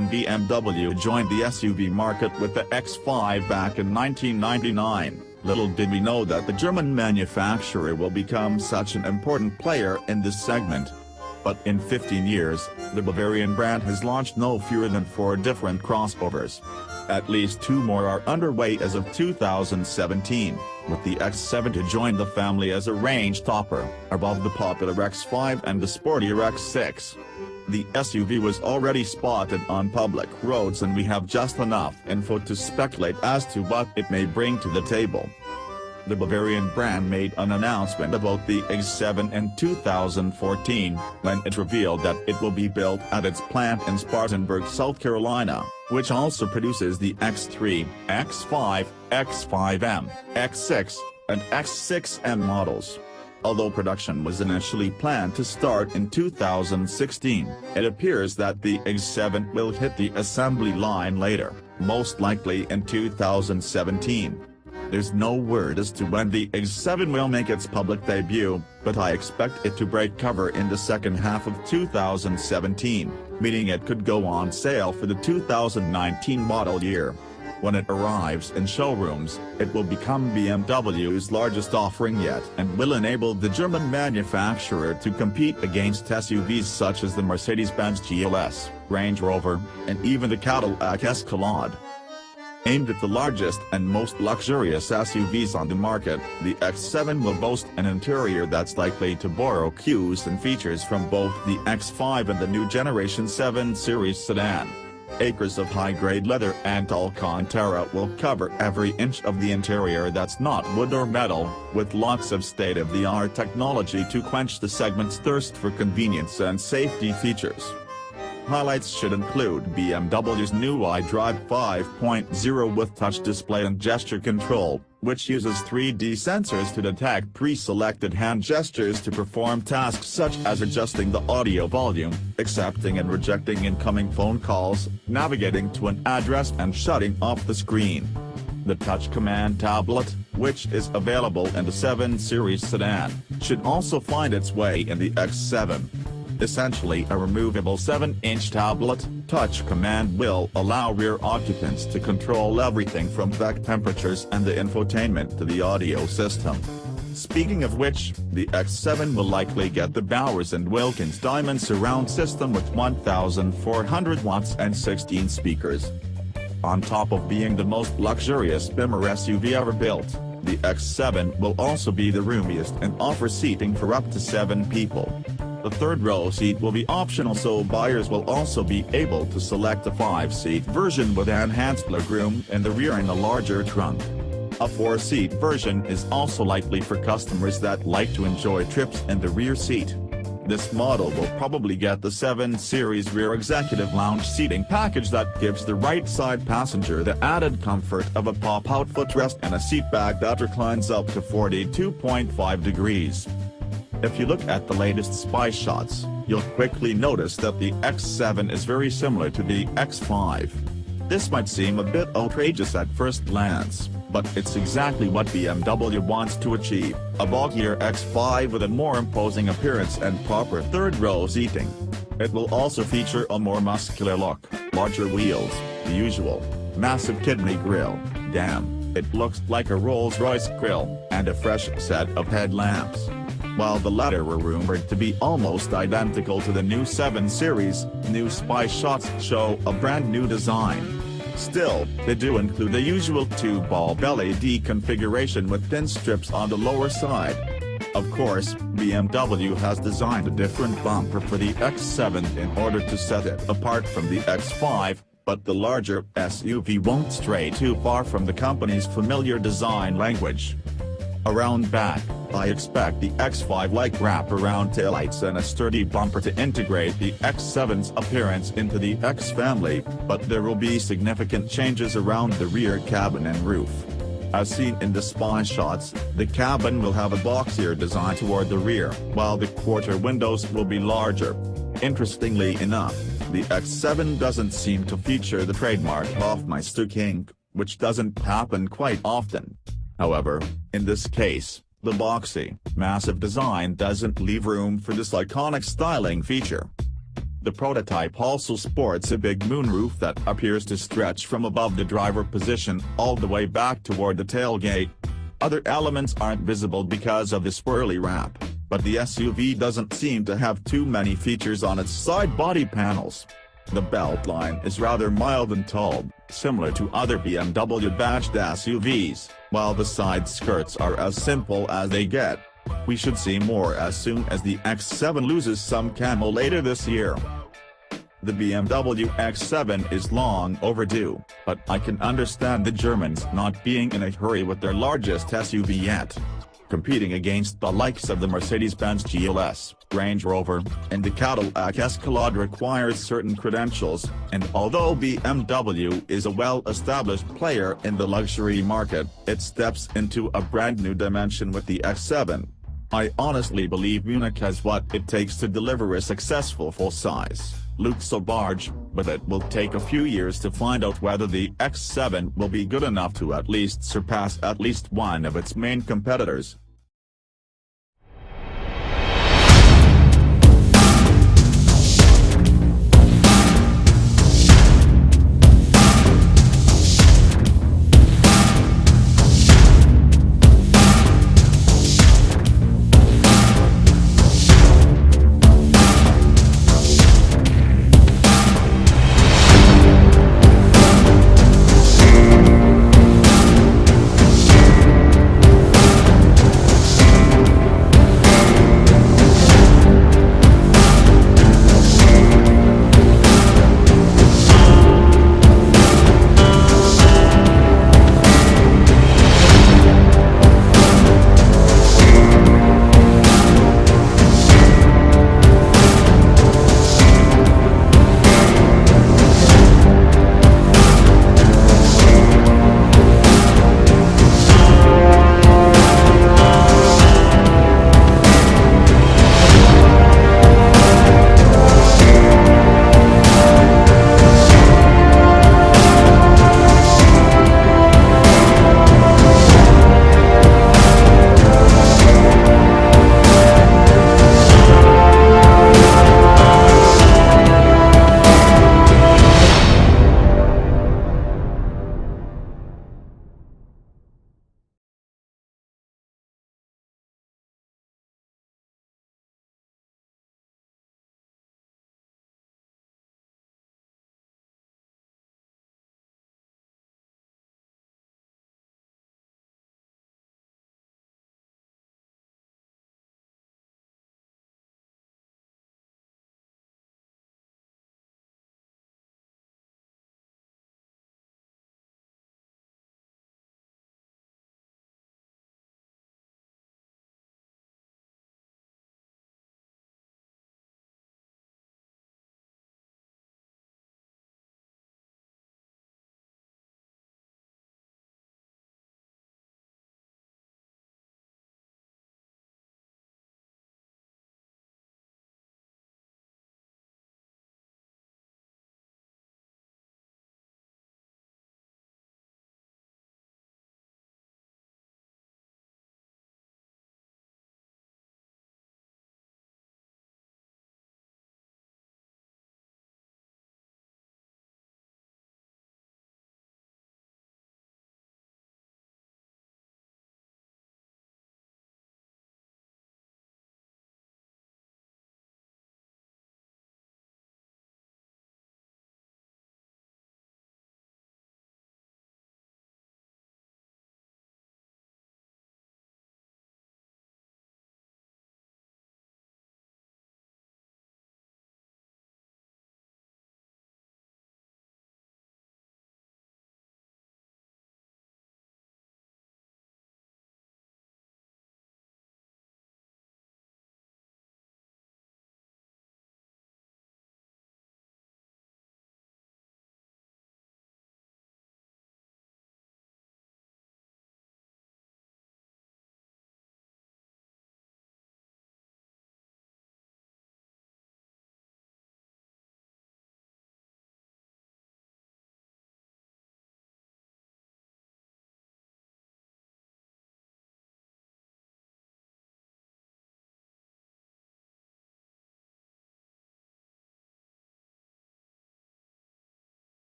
when BMW joined the SUV market with the X5 back in 1999, little did we know that the German manufacturer will become such an important player in this segment. But in 15 years, the Bavarian brand has launched no fewer than 4 different crossovers. At least 2 more are underway as of 2017, with the X7 to join the family as a range topper, above the popular X5 and the sportier X6. The SUV was already spotted on public roads, and we have just enough info to speculate as to what it may bring to the table. The Bavarian brand made an announcement about the X7 in 2014, when it revealed that it will be built at its plant in Spartanburg, South Carolina, which also produces the X3, X5, X5M, X6, and X6M models. Although production was initially planned to start in 2016, it appears that the X7 will hit the assembly line later, most likely in 2017. There's no word as to when the X7 will make its public debut, but I expect it to break cover in the second half of 2017, meaning it could go on sale for the 2019 model year. When it arrives in showrooms, it will become BMW's largest offering yet and will enable the German manufacturer to compete against SUVs such as the Mercedes-Benz GLS, Range Rover, and even the Cadillac Escalade. Aimed at the largest and most luxurious SUVs on the market, the X7 will boast an interior that's likely to borrow cues and features from both the X5 and the new Generation 7 Series sedan. Acres of high-grade leather and Alcantara will cover every inch of the interior that's not wood or metal, with lots of state-of-the-art technology to quench the segment's thirst for convenience and safety features. Highlights should include BMW's new iDrive 5.0 with touch display and gesture control, which uses 3D sensors to detect pre-selected hand gestures to perform tasks such as adjusting the audio volume, accepting and rejecting incoming phone calls, navigating to an address and shutting off the screen. The Touch Command tablet, which is available in the 7 Series sedan, should also find its way in the X7. Essentially a removable 7-inch tablet, Touch Command will allow rear occupants to control everything from back temperatures and the infotainment to the audio system. Speaking of which, the X7 will likely get the Bowers & Wilkins Diamond surround system with 1,400 watts and 16 speakers. On top of being the most luxurious Bimmer SUV ever built, the X7 will also be the roomiest and offer seating for up to 7 people. The third row seat will be optional, so buyers will also be able to select a 5-seat version with enhanced legroom in the rear and a larger trunk. A 4-seat version is also likely for customers that like to enjoy trips in the rear seat. This model will probably get the 7 Series rear executive lounge seating package that gives the right-side passenger the added comfort of a pop-out footrest and a seatback that reclines up to 42.5 degrees. If you look at the latest spy shots, you'll quickly notice that the X7 is very similar to the X5. This might seem a bit outrageous at first glance, but it's exactly what BMW wants to achieve, a bulkier X5 with a more imposing appearance and proper third-row seating. It will also feature a more muscular look, larger wheels, the usual, massive kidney grille, damn, it looks like a Rolls-Royce grille, and a fresh set of headlamps. While the latter were rumored to be almost identical to the new 7 Series, new spy shots show a brand new design. Still, they do include the usual 2-bulb LED configuration with thin strips on the lower side. Of course, BMW has designed a different bumper for the X7 in order to set it apart from the X5, but the larger SUV won't stray too far from the company's familiar design language. Around back, I expect the X5-like wraparound taillights and a sturdy bumper to integrate the X7's appearance into the X family, but there will be significant changes around the rear cabin and roof. As seen in the spy shots, the cabin will have a boxier design toward the rear, while the quarter windows will be larger. Interestingly enough, the X7 doesn't seem to feature the trademark Hofmeister kink, which doesn't happen quite often. However, in this case, the boxy, massive design doesn't leave room for this iconic styling feature. The prototype also sports a big moonroof that appears to stretch from above the driver position all the way back toward the tailgate. Other elements aren't visible because of the swirly wrap, but the SUV doesn't seem to have too many features on its side body panels. The beltline is rather mild and tall, similar to other BMW badged SUVs, while the side skirts are as simple as they get. We should see more as soon as the X7 loses some camo later this year. The BMW X7 is long overdue, but I can understand the Germans not being in a hurry with their largest SUV yet. Competing against the likes of the Mercedes-Benz GLS, Range Rover, and the Cadillac Escalade requires certain credentials, and although BMW is a well-established player in the luxury market, it steps into a brand-new dimension with the X7. I honestly believe Munich has what it takes to deliver a successful full-size, luxury barge, but it will take a few years to find out whether the X7 will be good enough to at least surpass at least one of its main competitors.